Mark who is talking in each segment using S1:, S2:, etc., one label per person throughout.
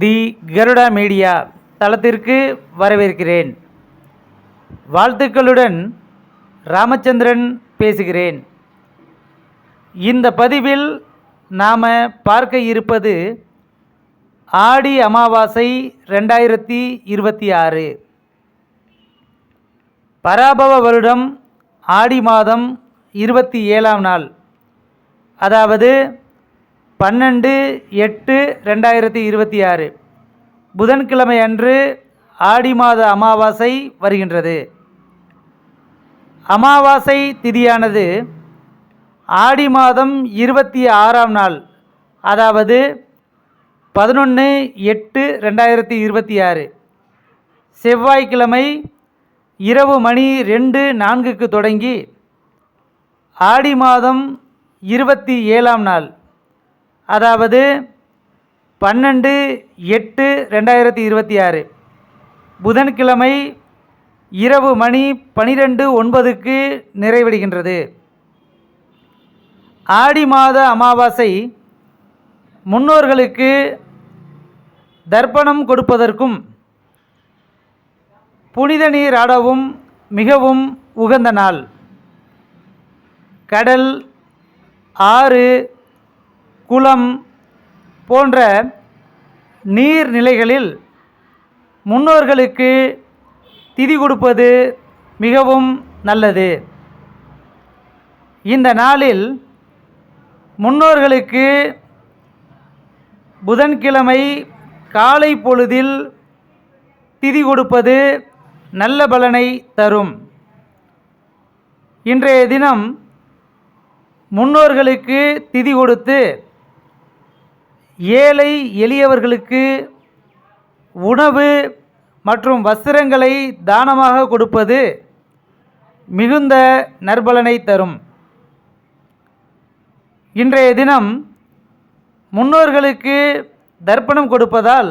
S1: தி Garuda media தளத்திற்கு வரவேற்கிறேன். வாழ்த்துக்களுடன் ராமச்சந்திரன் பேசுகிறேன். இந்த பதிவில் நாம் பார்க்க இருப்பது ஆடி அமாவாசை 2026. பராபவ வருடம் ஆடி மாதம் 27ஆம் நாள், அதாவது 12/8/2026 புதன்கிழமை அன்று ஆடி மாத அமாவாசை வருகின்றது. அமாவாசை திதியானது ஆடி மாதம் 26ஆம் நாள், அதாவது 11/8/2026 செவ்வாய்க்கிழமை இரவு மணி 2:04 தொடங்கி ஆடி மாதம் 27ஆம் நாள், அதாவது 12/8/2026 புதன்கிழமை இரவு மணி 12:09 நிறைவடைகின்றது. ஆடி மாத அமாவாசை முன்னோர்களுக்கு தர்ப்பணம் கொடுப்பதற்கும் புனித நீர் ஆடவும் மிகவும் உகந்த நாள். கடல், ஆறு, குளம் போன்ற நீர்நிலைகளில் முன்னோர்களுக்கு திதி கொடுப்பது மிகவும் நல்லது. இந்த நாளில் முன்னோர்களுக்கு புதன்கிழமை காலை பொழுதில் திதி கொடுப்பது நல்ல பலனை தரும். இன்றைய தினம் முன்னோர்களுக்கு திதி கொடுத்து ஏழை எளியவர்களுக்கு உணவு மற்றும் வஸ்திரங்களை தானமாக கொடுப்பது மிகுந்த நற்பலனை தரும். இன்றைய தினம் முன்னோர்களுக்கு தர்ப்பணம் கொடுப்பதால்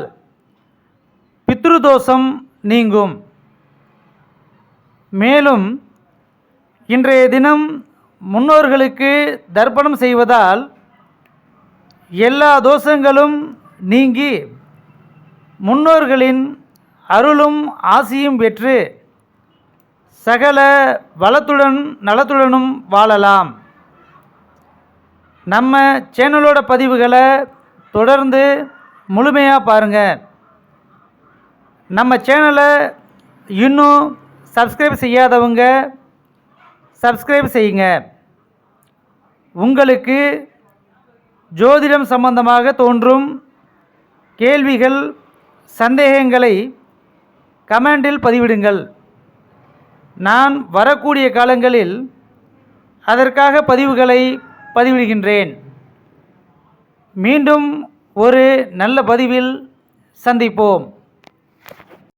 S1: பித்ருதோஷம் நீங்கும். மேலும் இன்றைய தினம் முன்னோர்களுக்கு தர்ப்பணம் செய்வதால் எல்லா தோஷங்களும் நீங்கி முன்னோர்களின் அருளும் ஆசியும் பெற்று சகல வளத்துடன் நலத்துடனும் வாழலாம். நம்ம சேனலோட பதிவுகளை தொடர்ந்து முழுமையாக பாருங்கள். நம்ம சேனலை இன்னும் சப்ஸ்கிரைப் செய்யாதவங்க சப்ஸ்கிரைப் செய்யுங்க. உங்களுக்கு ஜோதிடம் சம்பந்தமாக தோன்றும் கேள்விகள், சந்தேகங்களை கமெண்டில் பதிவிடுங்கள். நான் வரக்கூடிய காலங்களில் அதற்காக பதிவுகளை பதிவிடுகின்றேன். மீண்டும் ஒரு நல்ல பதிவில் சந்திப்போம்.